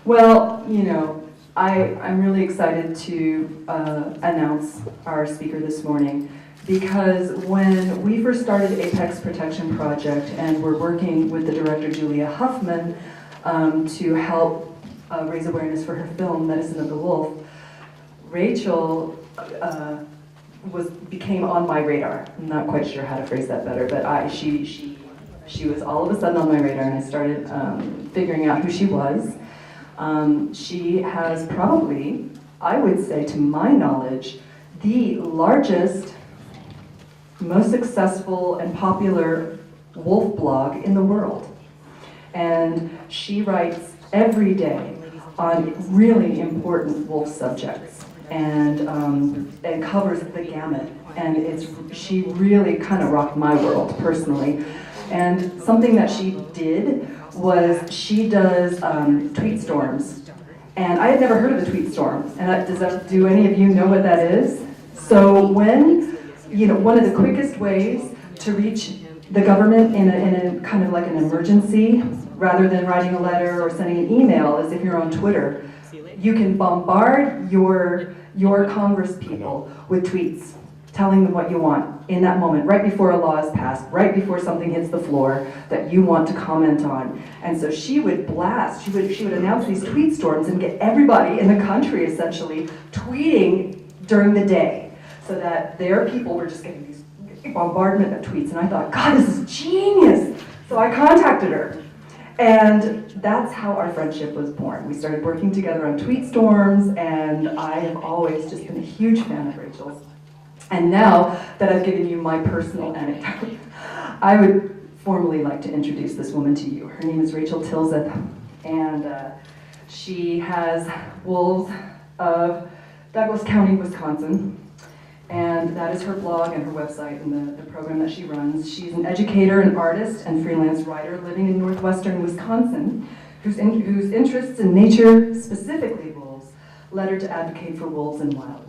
Well, I'm really excited to announce our speaker this morning, because when we first started Apex Protection Project and we're working with the director Julia Huffman to help raise awareness for her film Medicine of the Wolf, Rachel became on my radar. I'm not quite sure how to phrase that better, but she was all of a sudden on my radar, and I started figuring out who she was. She has probably, I would say to my knowledge, the largest, most successful and popular wolf blog in the world. And she writes every day on really important wolf subjects and covers the gamut. And she really kind of rocked my world personally. And something that she did was she does tweet storms. And I had never heard of a tweet storm. And do any of you know what that is? So when, one of the quickest ways to reach the government in a kind of like an emergency, rather than writing a letter or sending an email, is if you're on Twitter. You can bombard your Congress people with tweets, telling them what you want in that moment, right before a law is passed, right before something hits the floor that you want to comment on. And so she would blast, she would announce these tweet storms and get everybody in the country essentially tweeting during the day, so that their people were just getting these bombardment of tweets. And I thought, God, this is genius. So I contacted her. And that's how our friendship was born. We started working together on tweet storms, and I have always just been a huge fan of Rachel's. And now that I've given you my personal anecdote, I would formally like to introduce this woman to you. Her name is Rachel Tilseth, and she has wolves of Douglas County, Wisconsin. And that is her blog and her website and the program that she runs. She's an educator, an artist, and freelance writer living in northwestern Wisconsin, whose interests in nature, specifically wolves, led her to advocate for wolves and wildlife.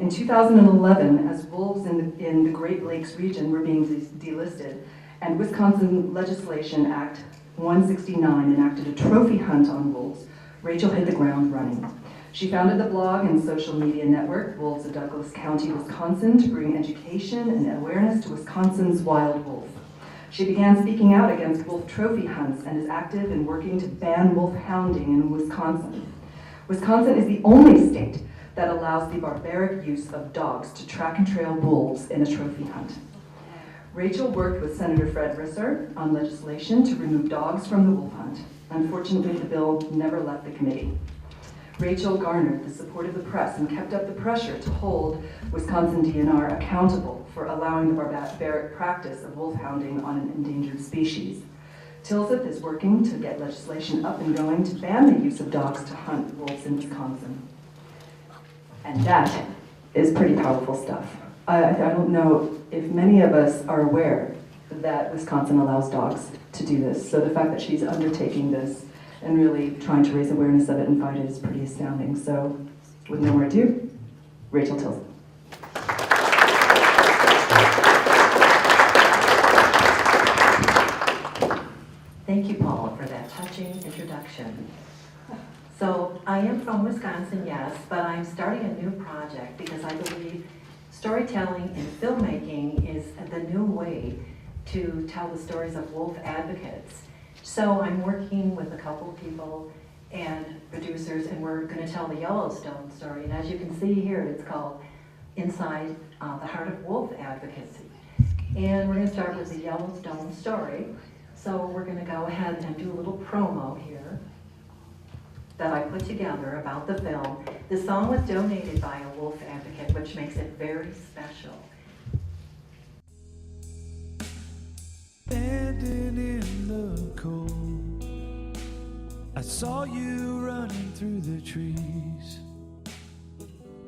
In 2011, as wolves in the Great Lakes region were being delisted, and Wisconsin Legislation Act 169 enacted a trophy hunt on wolves, Rachel hit the ground running. She founded the blog and social media network, Wolves of Douglas County, Wisconsin, to bring education and awareness to Wisconsin's wild wolf. She began speaking out against wolf trophy hunts and is active in working to ban wolf hounding in Wisconsin. Wisconsin is the only state that allows the barbaric use of dogs to track and trail wolves in a trophy hunt. Rachel worked with Senator Fred Risser on legislation to remove dogs from the wolf hunt. Unfortunately, the bill never left the committee. Rachel garnered the support of the press and kept up the pressure to hold Wisconsin DNR accountable for allowing the barbaric practice of wolf hounding on an endangered species. Tilseth is working to get legislation up and going to ban the use of dogs to hunt wolves in Wisconsin. And that is pretty powerful stuff. I don't know if many of us are aware that Wisconsin allows dogs to do this. So the fact that she's undertaking this and really trying to raise awareness of it and fight it is pretty astounding. So, with no more ado, Rachel Tilseth. Thank you, Paula, for that touching introduction. So, I am from Wisconsin, yes, but I'm starting a new project because I believe storytelling and filmmaking is the new way to tell the stories of wolf advocates. So I'm working with a couple of people and producers, and we're going to tell the Yellowstone story. And as you can see here, it's called Inside the Heart of Wolf Advocacy. And we're going to start with the Yellowstone story. So we're going to go ahead and do a little promo here that I put together about the film. The song was donated by a wolf advocate, which makes it very special. Standing in the cold, I saw you running through the trees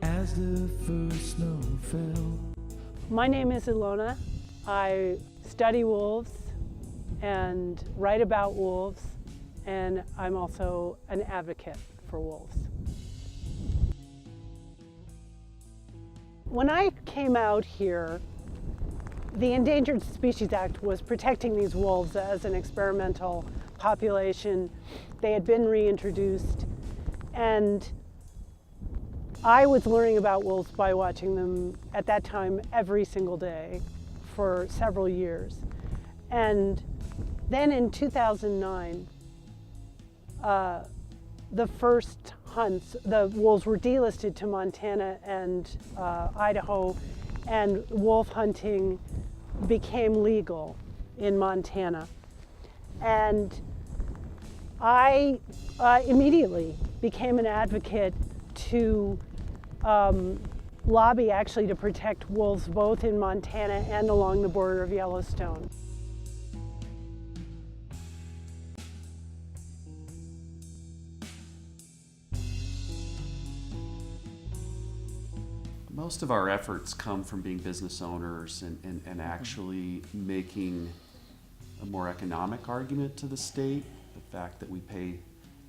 as the first snow fell. My name is Ilona. I study wolves and write about wolves, and I'm also an advocate for wolves. When I came out here, the Endangered Species Act was protecting these wolves as an experimental population. They had been reintroduced, and I was learning about wolves by watching them at that time every single day for several years. And then in 2009, the first hunts, the wolves were delisted to Montana and Idaho, and wolf hunting became legal in Montana. And I immediately became an advocate to lobby actually to protect wolves both in Montana and along the border of Yellowstone. Most of our efforts come from being business owners and actually making a more economic argument to the state. The fact that we pay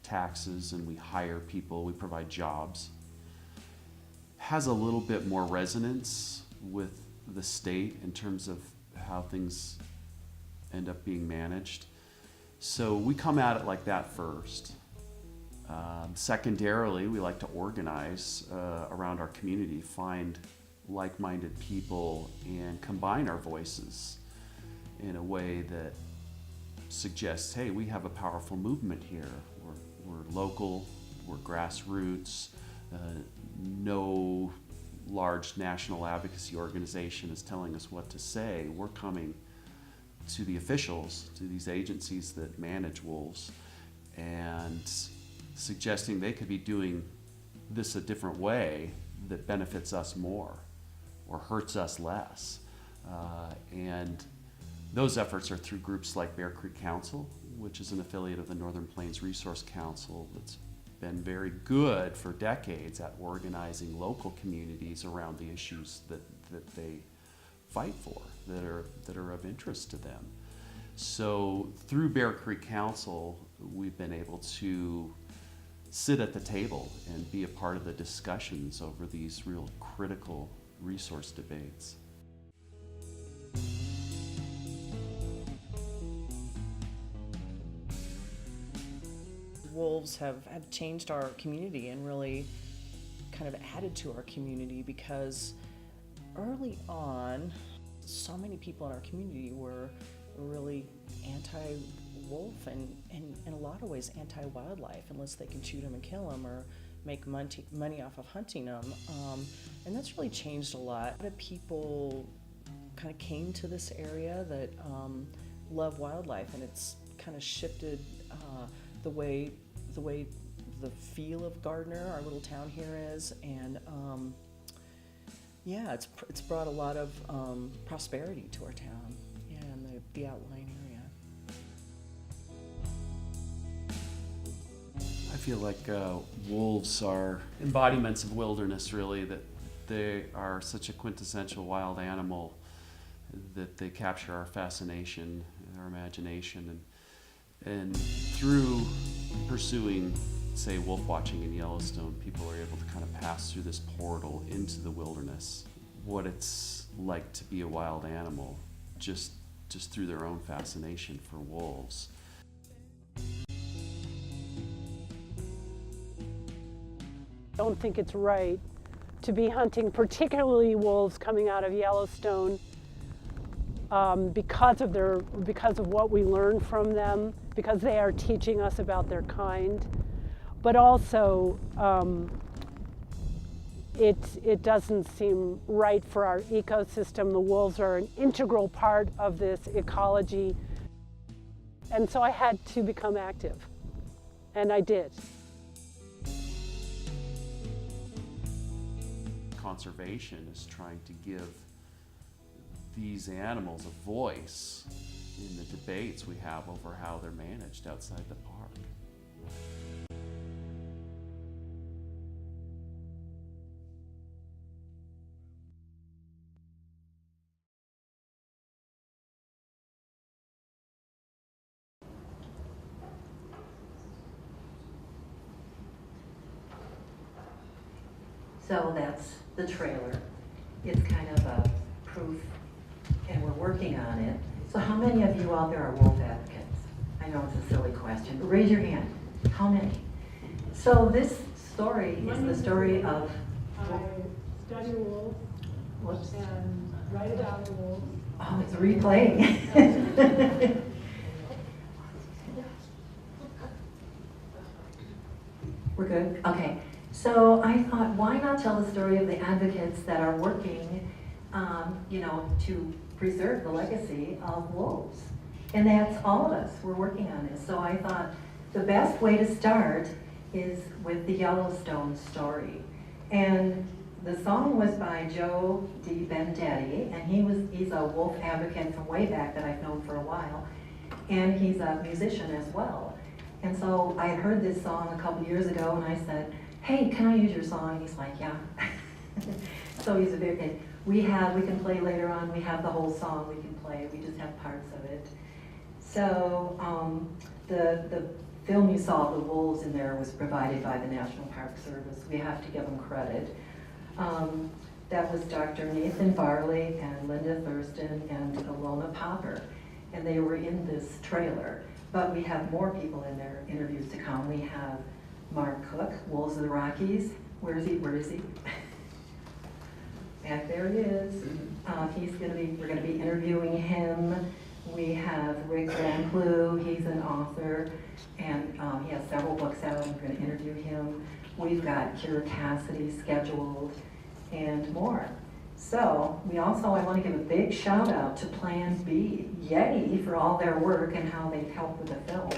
taxes and we hire people, we provide jobs, has a little bit more resonance with the state in terms of how things end up being managed. So we come at it like that first. Secondarily, we like to organize around our community, find like-minded people and combine our voices in a way that suggests, hey, we have a powerful movement here. We're local, we're grassroots, no large national advocacy organization is telling us what to say. We're coming to the officials, to these agencies that manage wolves, and suggesting they could be doing this a different way that benefits us more or hurts us less. And those efforts are through groups like Bear Creek Council, which is an affiliate of the Northern Plains Resource Council that's been very good for decades at organizing local communities around the issues that they fight for, that are of interest to them. So through Bear Creek Council, we've been able to sit at the table and be a part of the discussions over these real critical resource debates. Wolves have changed our community and really kind of added to our community, because early on, so many people in our community were really anti-wolf and in a lot of ways anti-wildlife, unless they can shoot them and kill them or make money off of hunting them. And that's really changed a lot. A lot of people kind of came to this area that love wildlife, and it's kind of shifted the way the feel of Gardner, our little town here, is, and yeah, it's brought a lot of prosperity to our town, yeah, and the outlying area. I feel like wolves are embodiments of wilderness, really, that they are such a quintessential wild animal that they capture our fascination, our imagination, and through pursuing, say, wolf watching in Yellowstone, people are able to kind of pass through this portal into the wilderness, what it's like to be a wild animal, just through their own fascination for wolves. I don't think it's right to be hunting, particularly wolves coming out of Yellowstone, because of what we learn from them, because they are teaching us about their kind, but also it doesn't seem right for our ecosystem. The wolves are an integral part of this ecology, and so I had to become active, and I did. Conservation is trying to give these animals a voice in the debates we have over how they're managed outside the park. So that's the trailer. It's kind of a proof, and we're working on it. So how many of you out there are wolf advocates? I know it's a silly question, but raise your hand. How many? So this story is the story of, I study wolves whoops, and write about wolves. oh, it's replaying. We're good? Okay. So I thought, why not tell the story of the advocates that are working, to preserve the legacy of wolves? And that's all of us. We're working on this. So I thought the best way to start is with the Yellowstone story. And the song was by Joe D. Bendetti, and he's a wolf advocate from way back that I've known for a while. And he's a musician as well. And so I heard this song a couple years ago, and I said, hey, can I use your song? And he's like, yeah. So he's a very good. We can play later on, we have the whole song we can play, we just have parts of it. So the film you saw, the wolves in there, was provided by the National Park Service. We have to give them credit. That was Dr. Nathan Barley and Linda Thurston and Alona Popper, and they were in this trailer. But we have more people in their interviews to come. We have Mark Cook, Wolves of the Rockies. Where is he? Back there he is. We're gonna be interviewing him. We have Rick Van Cloo, he's an author, and he has several books out, and we're gonna interview him. We've got Kira Cassidy scheduled, and more. So, I want to give a big shout out to Plan B, Yeti, for all their work and how they've helped with the film.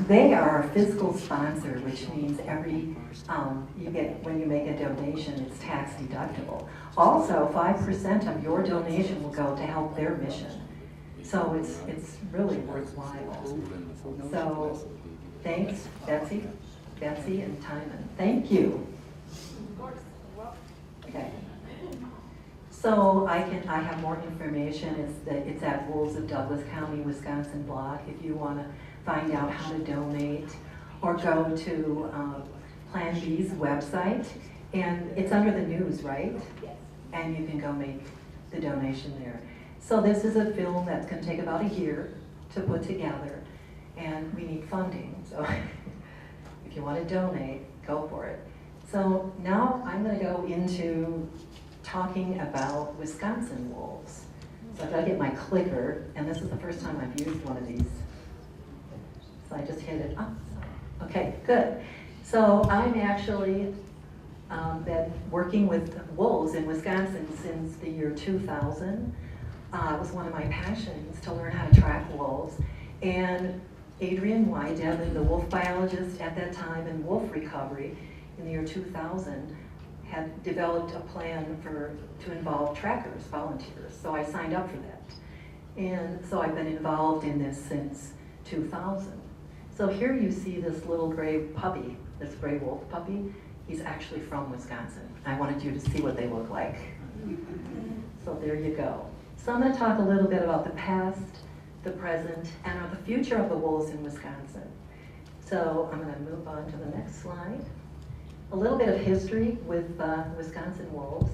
They are our fiscal sponsor, which means when you make a donation, it's tax deductible. Also, 5% of your donation will go to help their mission. So it's really worthwhile. So thanks, Betsy and Timon. Thank you. Okay. So I have more information. It's at Wolves of Douglas County, Wisconsin blog if you want to find out how to donate, or go to Plan B's website, and it's under the news, right? Yes. And you can go make the donation there. So this is a film that's going to take about a year to put together, and we need funding. So if you want to donate, go for it. So now I'm going to go into talking about Wisconsin wolves. So I've got to get my clicker, and this is the first time I've used one of these. So I just hit it up. Okay, good. So I'm actually been working with wolves in Wisconsin since the year 2000. It was one of my passions to learn how to track wolves. And Adrian Wydeb, the wolf biologist at that time in wolf recovery in the year 2000, had developed a plan to involve trackers, volunteers. So I signed up for that. And so I've been involved in this since 2000. So here you see this little gray puppy, this gray wolf puppy. He's actually from Wisconsin. I wanted you to see what they look like. So there you go. So I'm going to talk a little bit about the past, the present, and the future of the wolves in Wisconsin. So I'm going to move on to the next slide. A little bit of history with Wisconsin wolves.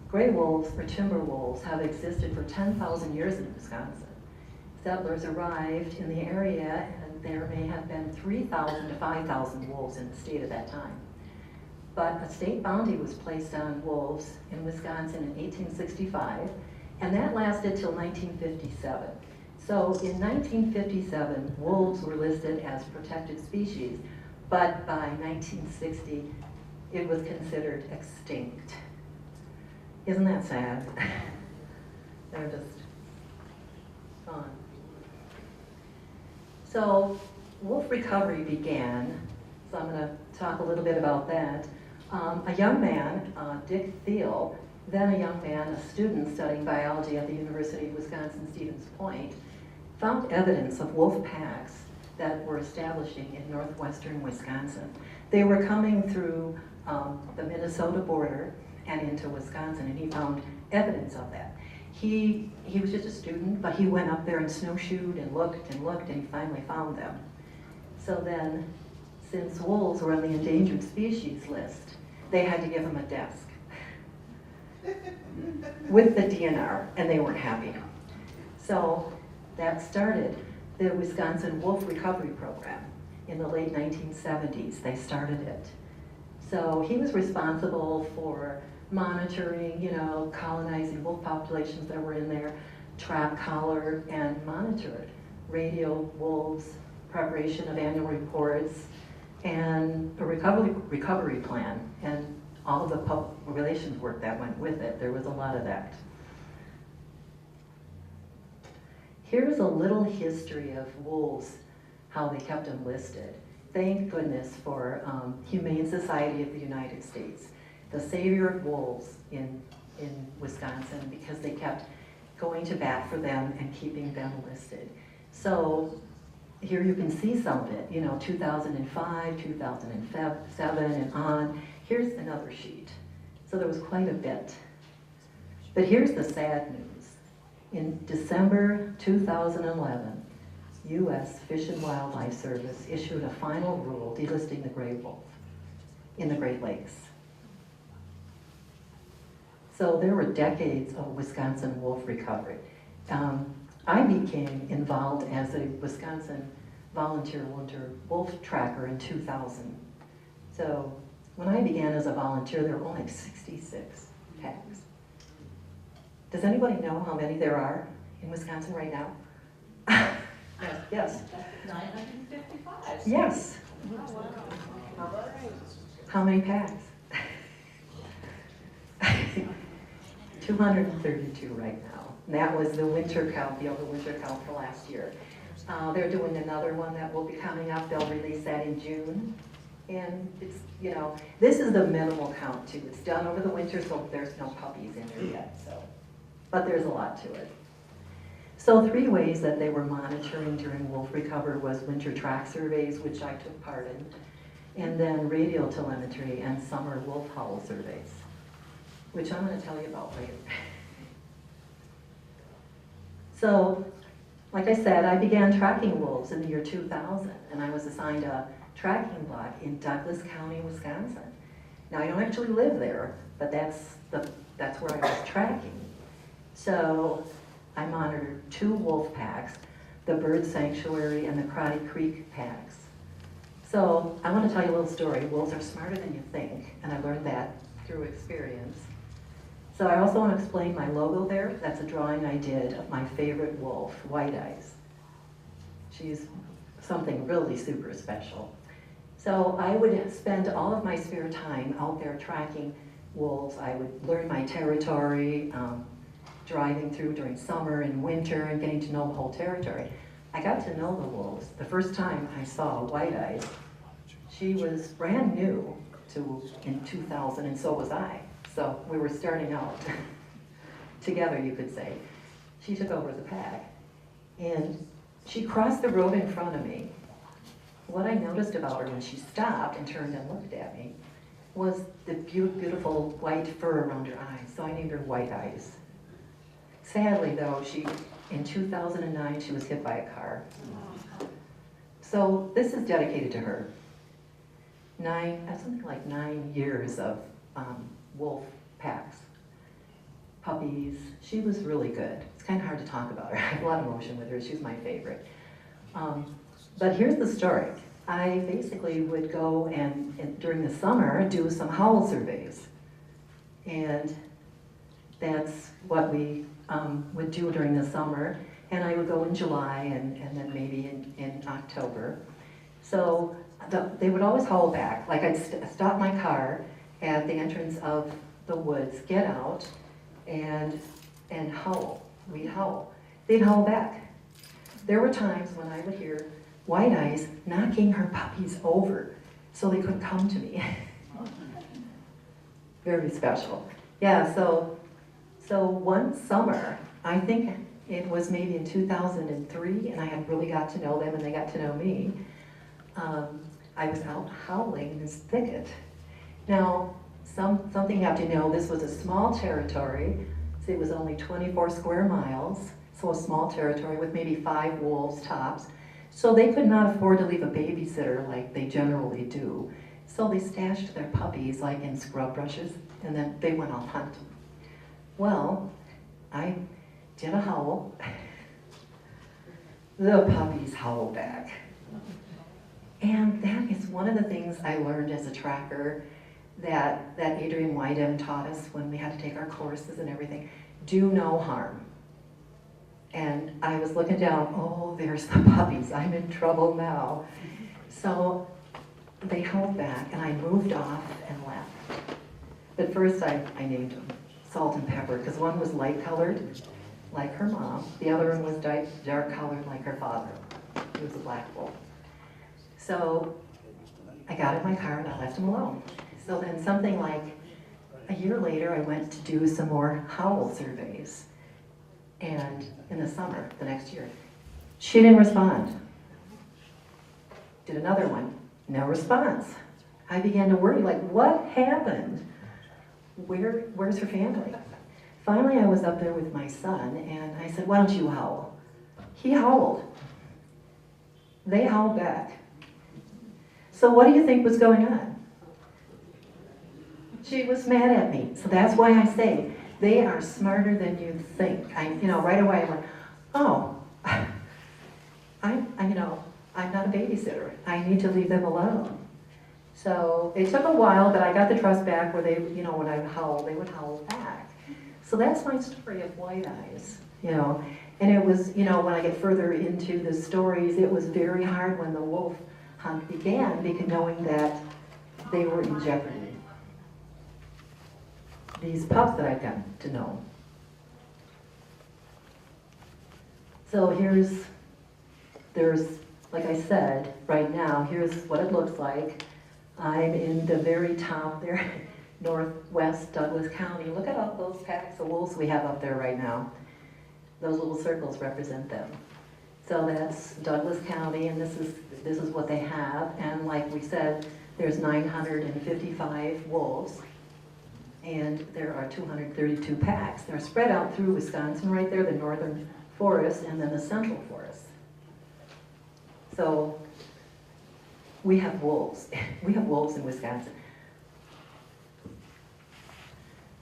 Gray wolves, or timber wolves, have existed for 10,000 years in Wisconsin. Settlers arrived in the area, and there may have been 3,000 to 5,000 wolves in the state at that time. But a state bounty was placed on wolves in Wisconsin in 1865, and that lasted till 1957. So in 1957, wolves were listed as protected species, but by 1960, it was considered extinct. Isn't that sad? They're just gone. So wolf recovery began, so I'm going to talk a little bit about that. A young man, Dick Thiel, then a young man, a student studying biology at the University of Wisconsin-Stevens Point, found evidence of wolf packs that were establishing in northwestern Wisconsin. They were coming through the Minnesota border and into Wisconsin, and he found evidence of that. He was just a student, but he went up there and snowshoed and looked, and he finally found them. So then, since wolves were on the endangered species list, they had to give him a desk. with the DNR, and they weren't happy. So that started the Wisconsin Wolf Recovery Program. In the late 1970s, they started it. So he was responsible for monitoring, colonizing wolf populations that were in there, trap, collar, and monitored radio wolves, preparation of annual reports, and a recovery plan, and all of the public relations work that went with it. There was a lot of that. Here's a little history of wolves, how they kept them listed. Thank goodness for Humane Society of the United States, the savior of wolves in Wisconsin, because they kept going to bat for them and keeping them listed. So here you can see some of it, 2005, 2007, and on. Here's another sheet. So there was quite a bit. But here's the sad news. In December 2011, U.S. Fish and Wildlife Service issued a final rule delisting the gray wolf in the Great Lakes. So there were decades of Wisconsin wolf recovery. I became involved as a Wisconsin volunteer winter wolf tracker in 2000. So when I began as a volunteer, there were only 66 packs. Does anybody know how many there are in Wisconsin right now? Yes. 955. Yes. How many packs? 232 right now. And that was the winter count, the winter count for last year. They're doing another one that will be coming up. They'll release that in June. And it's, this is the minimal count too. It's done over the winter, so there's no puppies in there yet. But there's a lot to it. So 3 ways that they were monitoring during wolf recovery was winter track surveys, which I took part in, and then radio telemetry and summer wolf howl surveys, which I'm going to tell you about later. So, like I said, I began tracking wolves in the year 2000, and I was assigned a tracking block in Douglas County, Wisconsin. Now, I don't actually live there, but that's where I was tracking. So I monitored 2 wolf packs, the Bird Sanctuary and the Crotty Creek packs. So I want to tell you a little story. Wolves are smarter than you think, and I learned that through experience. So I also want to explain my logo there. That's a drawing I did of my favorite wolf, White Eyes. She's something really super special. So I would spend all of my spare time out there tracking wolves. I would learn my territory, driving through during summer and winter and getting to know the whole territory. I got to know the wolves. The first time I saw White Eyes, she was brand new in 2000, and so was I. So we were starting out together, you could say. She took over the pack, and she crossed the road in front of me. What I noticed about her when she stopped and turned and looked at me was the beautiful white fur around her eyes, so I named her White Eyes. Sadly, though, in 2009, she was hit by a car. So this is dedicated to her. Something like 9 years of wolf packs, puppies. She was really good. It's kind of hard to talk about her. I have a lot of emotion with her. She's my favorite. But here's the story. I basically would go and during the summer do some howl surveys. And that's what we would do during the summer. And I would go in July and then maybe in October. So they would always howl back. Like I'd stop my car at the entrance of the woods, get out, and howl. We'd howl. They'd howl back. There were times when I would hear White Eyes knocking her puppies over so they couldn't come to me. Very special. Yeah, so one summer, I think it was maybe in 2003, and I had really got to know them and they got to know me. I was out howling in this thicket. Now, something you have to know, this was a small territory. So it was only 24 square miles, so a small territory with maybe 5 wolves tops. So they could not afford to leave a babysitter like they generally do. So they stashed their puppies like in scrub brushes, and then they went off hunting. Well, I did a howl. The puppies howl back. And that is one of the things I learned as a tracker that Adrian Wydem taught us when we had to take our courses and everything. Do no harm. And I was looking down, oh, there's the puppies. I'm in trouble now. So they held back, and I moved off and left. But first I named them Salt and Pepper, because one was light colored, like her mom. The other one was dark colored, like her father. He was a black wolf. So I got in my car and I left him alone. So then something like a year later, I went to do some more howl surveys. And in the summer, the next year, she didn't respond. Did another one, no response. I began to worry, like, what happened? Where's her family? Finally, I was up there with my son, and I said, why don't you howl? He howled. They howled back. So what do you think was going on? She was mad at me. So that's why I say, they are smarter than you think. Right away I went, oh, I'm not a babysitter. I need to leave them alone. So it took a while, but I got the trust back where they, when I howl, they would howl back. So that's my story of White Eyes, And it was, when I get further into the stories, it was very hard when the wolf hunt began, because knowing that they were in jeopardy. These pups that I've gotten to know. So there's, like I said, right now, here's what it looks like. I'm in the very top there, northwest Douglas County. Look at all those packs of wolves we have up there right now. Those little circles represent them. So that's Douglas County, and this is what they have. And like we said, there's 955 wolves. And there are 232 packs. They're spread out through Wisconsin right there, the northern forest, and then the central forest. So we have wolves. We have wolves in Wisconsin.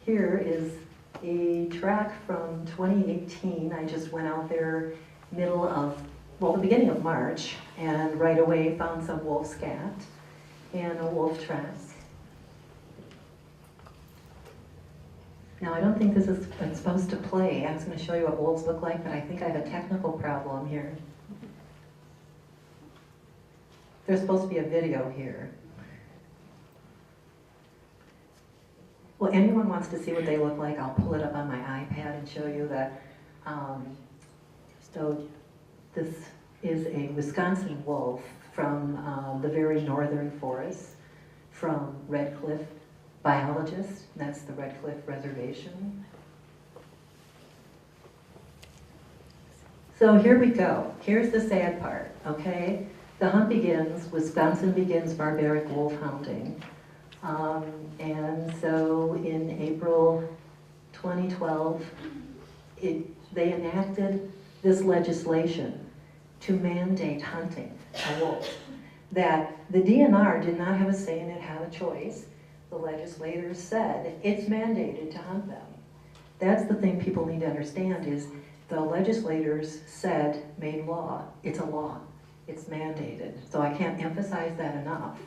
Here is a track from 2018. I just went out there the beginning of March, and right away found some wolf scat and a wolf track. Now, I don't think this is supposed to play. I was going to show you what wolves look like, but I think I have a technical problem here. There's supposed to be a video here. Well, anyone wants to see what they look like, I'll pull it up on my iPad and show you that. So this is a Wisconsin wolf from the very northern forest, from Red Cliff Biologist. That's the Red Cliff Reservation. So here we go. Here's the sad part, okay? The hunt begins, Wisconsin begins barbaric wolf hunting. And so in April 2012, they enacted this legislation to mandate hunting of wolves. That the DNR did not have a say in it, had a choice. The legislators said it's mandated to hunt them. That's the thing people need to understand is the legislators made law. It's a law. It's mandated. So I can't emphasize that enough.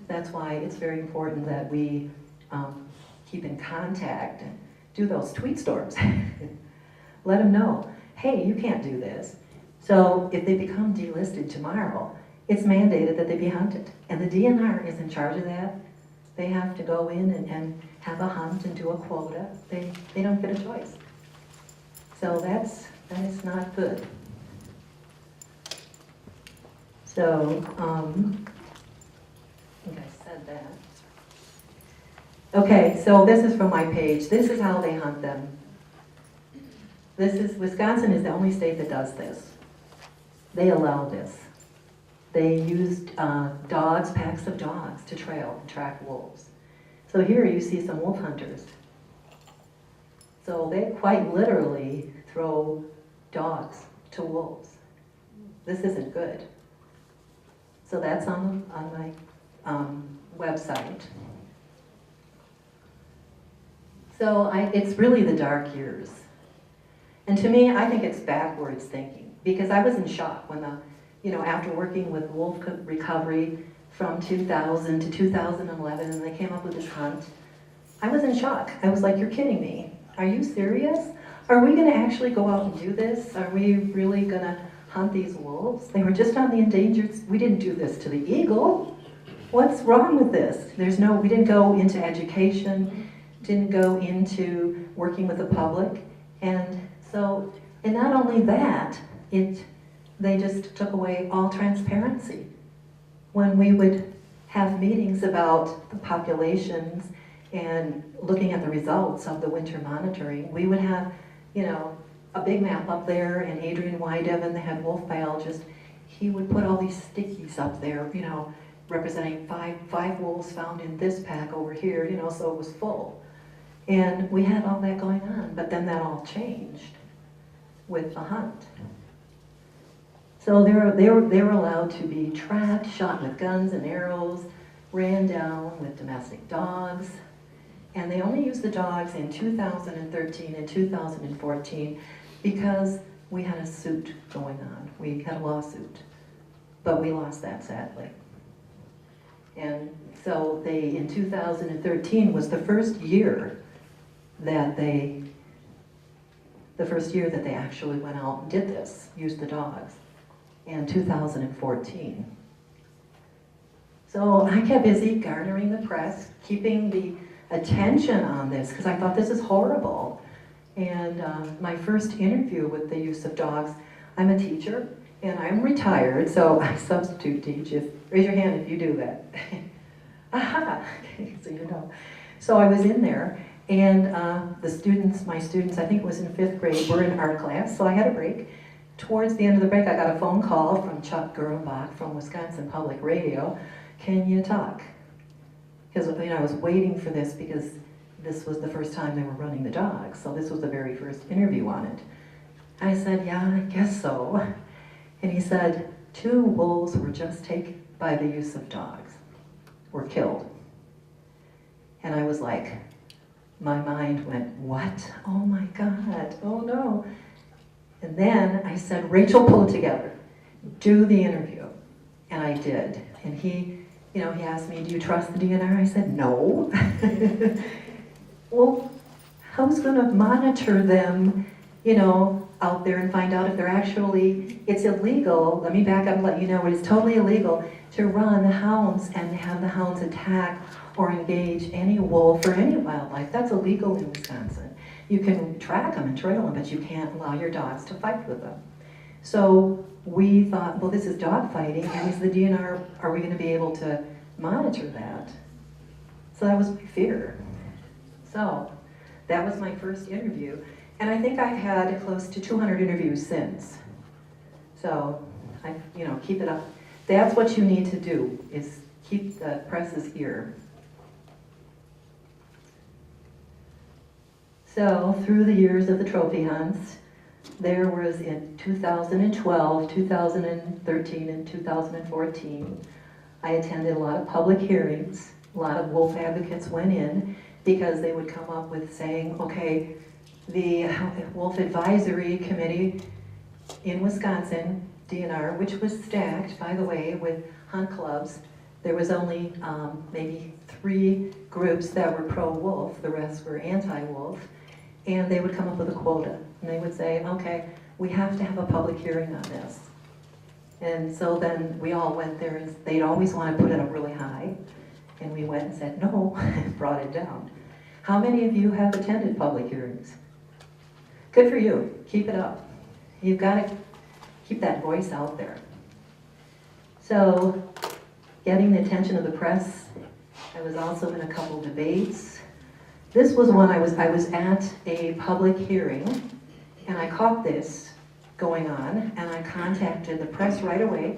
That's why it's very important that we keep in contact and do those tweet storms. Let them know, hey, you can't do this. So if they become delisted tomorrow, it's mandated that they be hunted. And the DNR is in charge of that. They have to go in and have a hunt and do a quota. They don't get a choice. So that is not good. So, I think I said that. Okay, so this is from my page. This is how they hunt them. Wisconsin is the only state that does this. They allow this. They used dogs, packs of dogs, to trail and track wolves. So here you see some wolf hunters. So they quite literally throw dogs to wolves. This isn't good. So that's on my website. So it's really the dark years. And to me, I think it's backwards thinking, because I was in shock when after working with wolf recovery from 2000 to 2011, and they came up with this hunt, I was in shock. I was like, you're kidding me. Are you serious? Are we gonna actually go out and do this? Are we really gonna hunt these wolves? They were just on the endangered, we didn't do this to the eagle. What's wrong with this? We didn't go into education, didn't go into working with the public. And not only that, they just took away all transparency. When we would have meetings about the populations and looking at the results of the winter monitoring, we would have, a big map up there, and Adrian Wydeven, the head wolf biologist, he would put all these stickies up there, representing five wolves found in this pack over here, so it was full. And we had all that going on, but then that all changed with the hunt. So they were allowed to be tracked, shot with guns and arrows, ran down with domestic dogs, and they only used the dogs in 2013 and 2014 because we had a suit going on. We had a lawsuit, but we lost that, sadly. And so in 2013 was the first year that they actually went out and did this, used the dogs, in 2014. So I kept busy garnering the press, keeping the attention on this, because I thought this is horrible. And my first interview with the use of dogs, I'm a teacher, and I'm retired, so I substitute teach. Raise your hand if you do that. Aha, okay, so you know. So I was in there, and my students, I think it was in 5th grade, were in art class, so I had a break. Towards the end of the break, I got a phone call from Chuck Gurenbach from Wisconsin Public Radio. Can you talk? Because I was waiting for this because this was the first time they were running the dogs, so this was the very first interview on it. I said, yeah, I guess so. And he said, 2 wolves were just taken by the use of dogs, were killed. And I was like, my mind went, what? Oh my God, oh no. And then I said, Rachel, pull it together. Do the interview. And I did. And he asked me, do you trust the DNR? I said, no. Well, who's gonna monitor them, out there and find out if they're it's illegal. Let me back up and let you know, it is totally illegal to run hounds and have the hounds attack or engage any wolf or any wildlife. That's illegal in Wisconsin. You can track them and trail them, but you can't allow your dogs to fight with them. So we thought, well, this is dog fighting, and is the DNR, are we going to be able to monitor that? So that was my fear. So that was my first interview, and I think I've had close to 200 interviews since. So keep it up. That's what you need to do, is keep the press's ear. So through the years of the trophy hunts, there was in 2012, 2013, and 2014, I attended a lot of public hearings. A lot of wolf advocates went in because they would come up with saying, okay, the Wolf Advisory Committee in Wisconsin, DNR, which was stacked, by the way, with hunt clubs, there was only maybe 3 groups that were pro-wolf, the rest were anti-wolf, and they would come up with a quota. And they would say, okay, we have to have a public hearing on this. And so then we all went there, and they'd always want to put it up really high. And we went and said, no, and brought it down. How many of you have attended public hearings? Good for you. Keep it up. You've got to keep that voice out there. So, getting the attention of the press, I was also in a couple debates. This was one I was at a public hearing, and I caught this going on, and I contacted the press right away.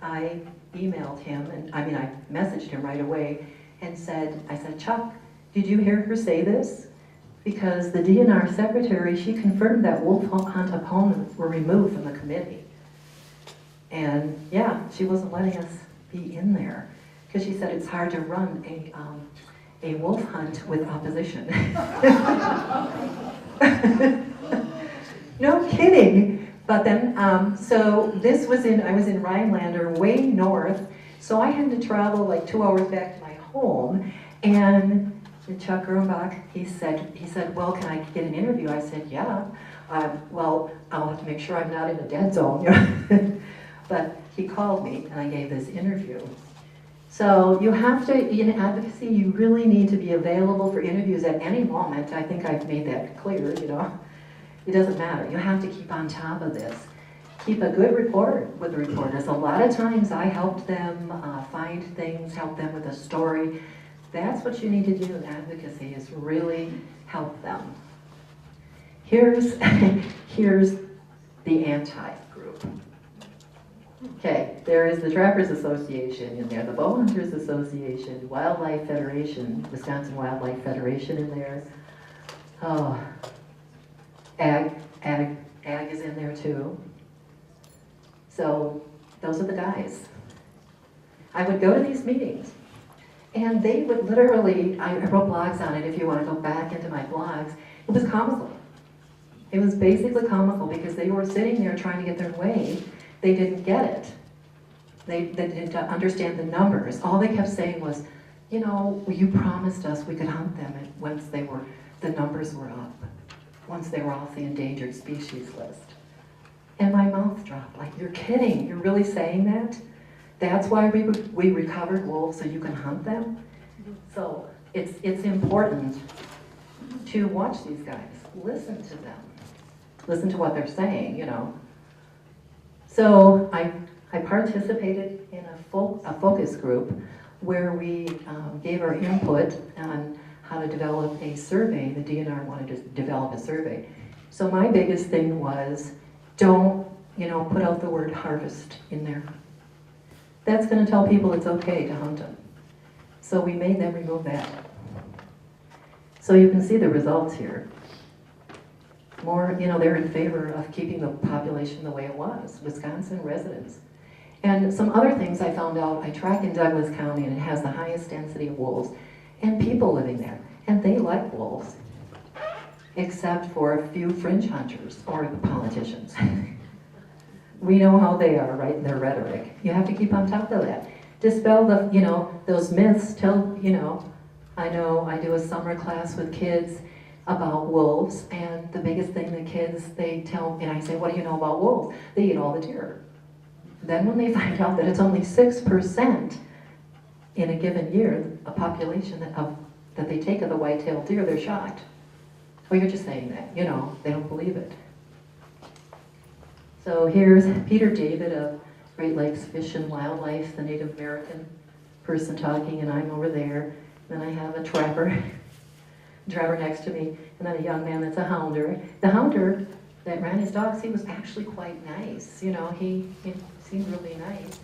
I emailed him, I messaged him right away and I said, Chuck, did you hear her say this? Because the DNR secretary, she confirmed that wolf hunt opponents were removed from the committee. And yeah, she wasn't letting us be in there because she said it's hard to run a wolf hunt with opposition. No kidding. But then, so this was I was in Rhinelander, way north, so I had to travel like 2 hours back to my home, and Chuck Grumbach, he said, well, can I get an interview? I said, yeah. Well, I'll have to make sure I'm not in a dead zone. But he called me, and I gave this interview. So you have to, in advocacy, you really need to be available for interviews at any moment. I think I've made that clear, you know. It doesn't matter. You have to keep on top of this. Keep a good rapport with the reporters. A lot of times I helped them find things, help them with a story. That's what you need to do in advocacy, is really help them. Here's the anti-group. Okay, there is the Trappers Association in there, the Bowhunters Association, Wildlife Federation, Wisconsin Wildlife Federation in there. Oh, Ag is in there too. So those are the guys. I would go to these meetings, and they would literally, I wrote blogs on it if you want to go back into my blogs. It was comical. It was basically comical because they were sitting there trying to get their way. They didn't get it. They didn't understand the numbers. All they kept saying was, you know, you promised us we could hunt them once the numbers were up, once they were off the endangered species list. And my mouth dropped, like, you're kidding, you're really saying that? That's why we recovered wolves, so you can hunt them? So it's important to watch these guys, listen to them, listen to what they're saying, you know. So I participated in a focus group where we gave our input on how to develop a survey. The DNR wanted to develop a survey. So my biggest thing was, don't, you know, put out the word harvest in there. That's going to tell people it's okay to hunt them. So we made them remove that. So you can see the results here. More, you know, they're in favor of keeping the population the way it was, Wisconsin residents. And some other things I found out, I track in Douglas County, and it has the highest density of wolves, and people living there, and they like wolves, except for a few fringe hunters or the politicians. We know how they are, right, in their rhetoric. You have to keep on top of that. Dispel the, you know, those myths, tell, you know I do a summer class with kids about wolves, and the biggest thing the kids, they tell, and I say, what do you know about wolves? They eat all the deer. Then when they find out that it's only 6% in a given year, a population that they take of the white-tailed deer, they're shocked. Well, you're just saying that, you know, they don't believe it. So here's Peter David of Great Lakes Fish and Wildlife, the Native American person talking, and I'm over there. Then I have a trapper next to me, and then a young man that's a hounder. The hounder that ran his dogs, he was actually quite nice. You know, he seemed really nice.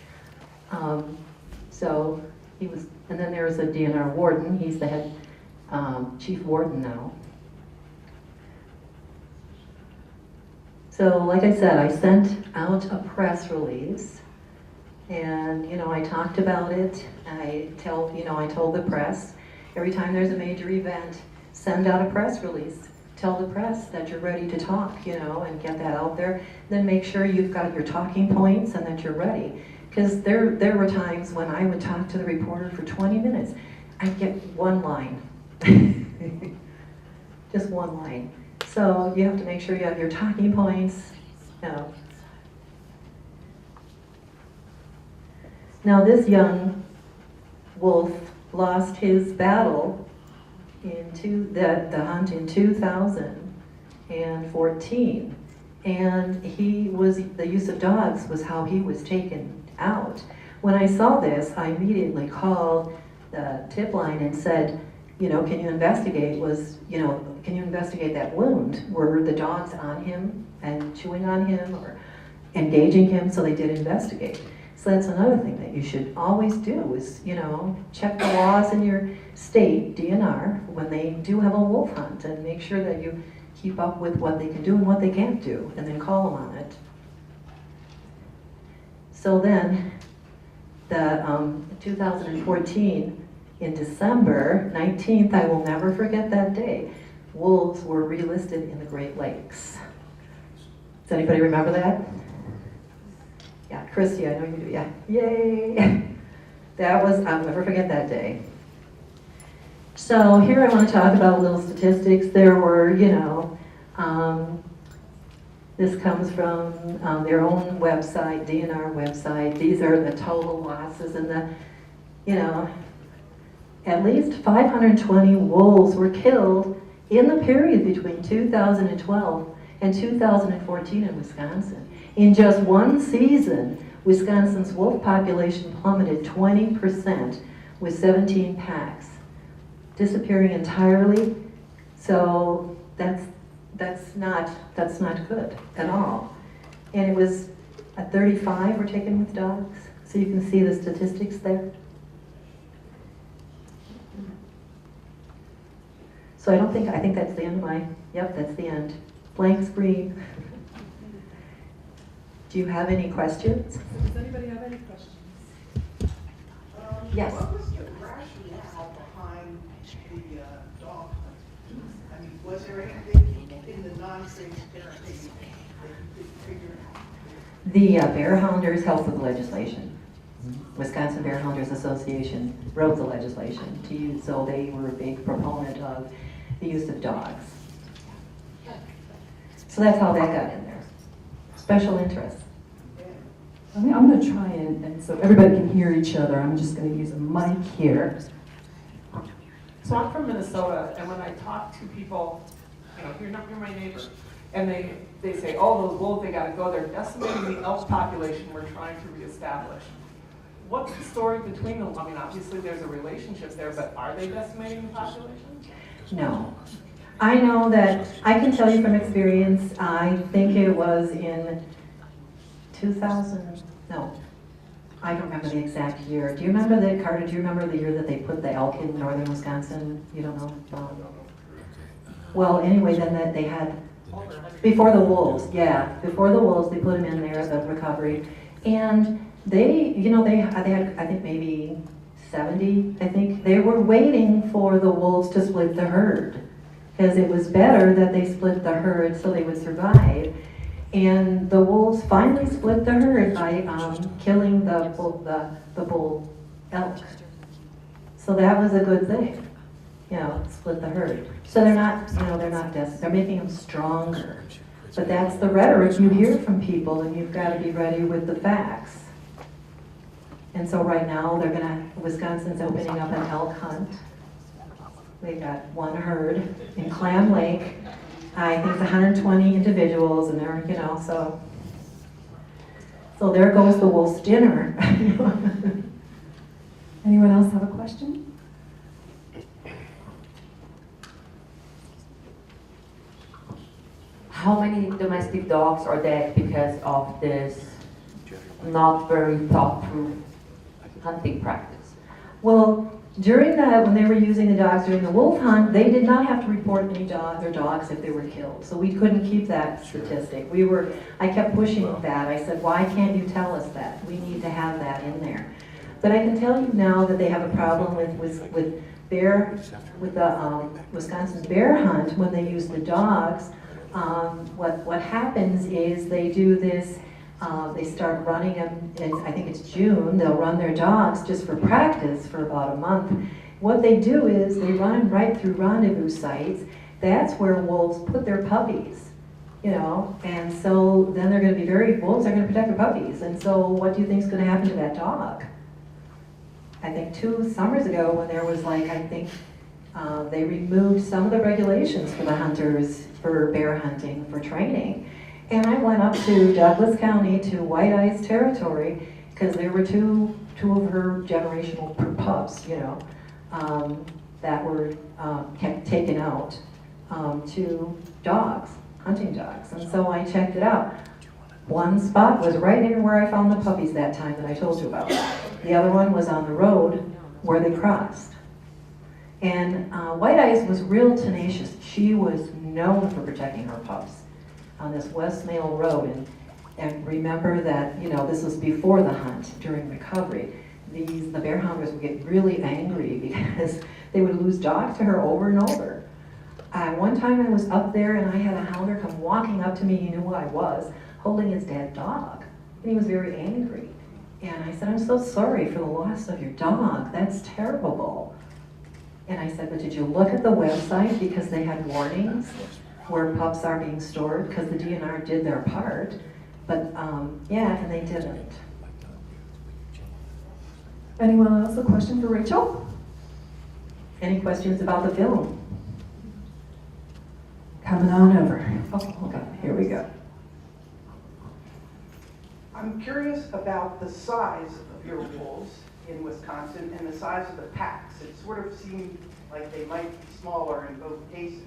So he was, and then there's a DNR warden. He's the head chief warden now. So like I said, I sent out a press release, and you know, I talked about it. I told the press, every time there's a major event, send out a press release. Tell the press that you're ready to talk, you know, and get that out there. Then make sure you've got your talking points and that you're ready. Because there were times when I would talk to the reporter for 20 minutes. I'd get one line. Just one line. So you have to make sure you have your talking points. You know. Now this young wolf lost his battle the hunt in 2014, and the use of dogs was how he was taken out. When I saw this, I immediately called the tip line and said, you know, can you investigate that wound? Were the dogs on him and chewing on him or engaging him? So they did investigate. So that's another thing that you should always do is, you know, check the laws in your state, DNR, when they do have a wolf hunt, and make sure that you keep up with what they can do and what they can't do, and then call them on it. So then, 2014, in December 19th, I will never forget that day, wolves were relisted in the Great Lakes. Does anybody remember that? Yeah, Christy, I know you do, yeah. Yay! That was, I'll never forget that day. So here I want to talk about little statistics. There were, this comes from their own website, DNR website. These are the total losses and at least 520 wolves were killed in the period between 2012 and 2014 in Wisconsin. In just one season, Wisconsin's wolf population plummeted 20% with 17 packs, disappearing entirely. So that's not good at all. And it was 35 were taken with dogs. So you can see the statistics there. So I think that's the end of that's the end. Blank screen. Do you have any questions? Does anybody have any questions? Yes. What was the rationale behind the dog hunt? I mean, was there anything in the non-transparent that you could figure out? The bear hounders helped with the legislation. Wisconsin Bear Hounders Association wrote the legislation to use, so they were a big proponent of the use of dogs. So that's how that got in there. Special interest. I'm going to try and so everybody can hear each other. I'm just going to use a mic here. So I'm from Minnesota, and when I talk to people, you're my neighbor, and they say, oh, those wolves, they gotta go, they're decimating the elk population we're trying to reestablish. What's the story between them? I mean, obviously there's a relationship there, but are they decimating the population? No. I know that, I can tell you from experience, I think it was in 2000, no, I don't remember the exact year. Do you remember that, Carter, do you remember the year that they put the elk in northern Wisconsin? You don't know? Well, anyway, then that they had, before the wolves, before the wolves, they put them in there, the recovery. And they had, I think maybe 70, I think. They were waiting for the wolves to split the herd, because it was better that they split the herd so they would survive. And the wolves finally split the herd by killing the bull elk. So that was a good thing, split the herd. So they're not they're making them stronger. But that's the rhetoric you hear from people, and you've got to be ready with the facts. And so right now Wisconsin's opening up an elk hunt. They got one herd in Clam Lake. I think it's 120 individuals, and they're, so there goes the wolf's dinner. Anyone else have a question? How many domestic dogs are dead because of this not very thought through hunting practice? Well, during when they were using the dogs during the wolf hunt, they did not have to report their dogs if they were killed. So we couldn't keep that statistic. I kept pushing that. I said, why can't you tell us that? We need to have that in there. But I can tell you now that they have a problem with the Wisconsin bear hunt when they use the dogs. What happens is they do this. They start running them in, I think it's June, they'll run their dogs just for practice for about a month. What they do is they run them right through rendezvous sites. That's where wolves put their puppies, and so then they're going to be wolves are going to protect their puppies. And so what do you think is going to happen to that dog? I think 2 summers ago when there was they removed some of the regulations for the hunters for bear hunting, for training. And I went up to Douglas County, to White Eyes territory, because there were two of her generational pups, that were taken out to dogs, hunting dogs. And so I checked it out. One spot was right near where I found the puppies that time that I told you about. The other one was on the road where they crossed. And White Eyes was real tenacious. She was known for protecting her pups on this West Mail Road. And remember that, this was before the hunt, during recovery. the bear hounders would get really angry because they would lose dogs to her over and over. One time I was up there and I had a hounder come walking up to me, he knew who I was, holding his dead dog. And he was very angry. And I said, I'm so sorry for the loss of your dog. That's terrible. And I said, but did you look at the website because they had warnings where pups are being stored because the DNR did their part. But yeah, and they didn't. Anyone else a question for Rachel? Any questions about the film? Coming on over. Oh, okay, here we go. I'm curious about the size of your wolves in Wisconsin and the size of the packs. It sort of seemed like they might be smaller in both cases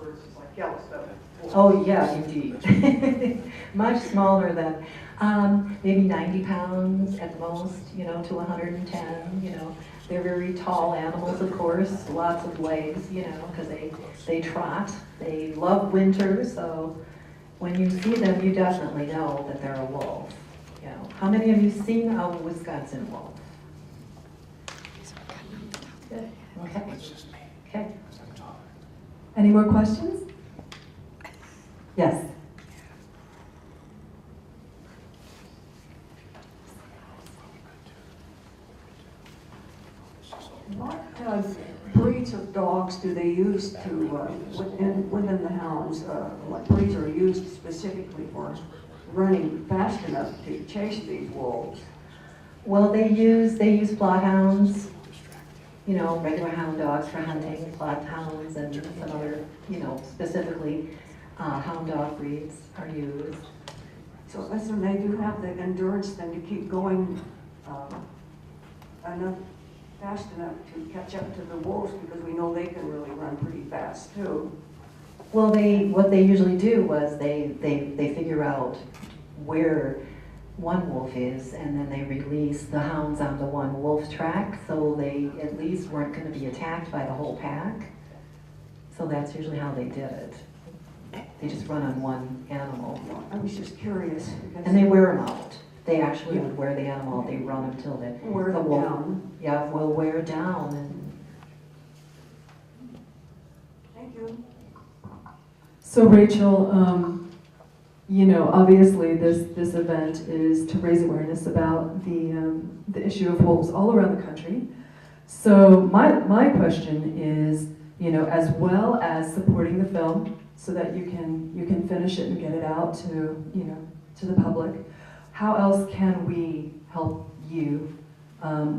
versus like Yellowstone wolves. Oh yeah, indeed. Much smaller than maybe 90 pounds at most, you know, to 110, you know. They're very tall animals, of course, lots of legs, you know, because they trot. They love winter, so when you see them, you definitely know that they're a wolf. You know, how many of you seen a Wisconsin wolf? Good. Okay. Okay. Any more questions? Yes. What breeds of dogs do they use to within the hounds? What breeds are used specifically for running fast enough to chase these wolves? Well, they use bloodhounds, you know, regular hound dogs for hunting, bloodhounds, and some other, you know, specifically hound dog breeds are used. So listen, they do have the endurance then to keep going fast enough to catch up to the wolves, because we know they can really run pretty fast too. Well, what they usually do was they figure out where one wolf is, and then they release the hounds on the one wolf track, so they at least weren't going to be attacked by the whole pack. So that's usually how they did it. They just run on one animal. I was just curious. And they wear them out. They actually would wear the animal. They run until the wolf, down. yeah, will wear down. And Thank you. So Rachel, you know, obviously this event is to raise awareness about the issue of wolves all around the country. So my question is, you know, as well as supporting the film so that you can finish it and get it out to, you know, to the public, how else can we help you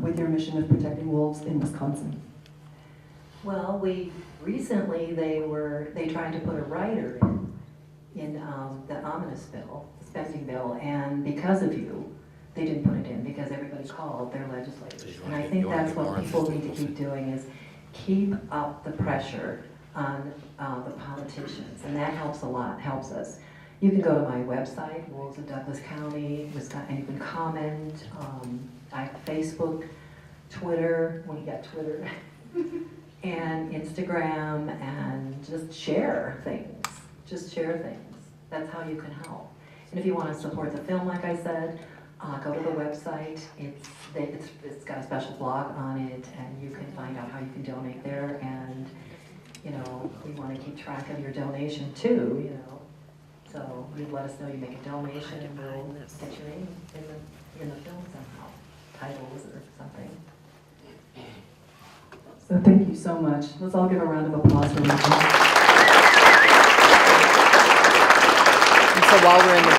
with your mission of protecting wolves in Wisconsin? well, recently they tried to put a rider in the ominous bill, the spending bill, and because of you, they didn't put it in because everybody called their legislators. And I think that's what people need to keep doing is keep up the pressure on the politicians, and that helps a lot, helps us. You can go to my website, Wolves of Douglas County, Wisconsin, and you can comment. I have Facebook, Twitter, when you got Twitter, and Instagram, and just share things. Just share things. That's how you can help. And if you want to support the film, like I said, go to the website. It's got a special blog on it, and you can find out how you can donate there. And you know, we want to keep track of your donation too. You know, so you let us know you make a donation, and we'll get your name in the film somehow, titles or something. So thank you so much. Let's all give a round of applause for Rachel. And so while we're in the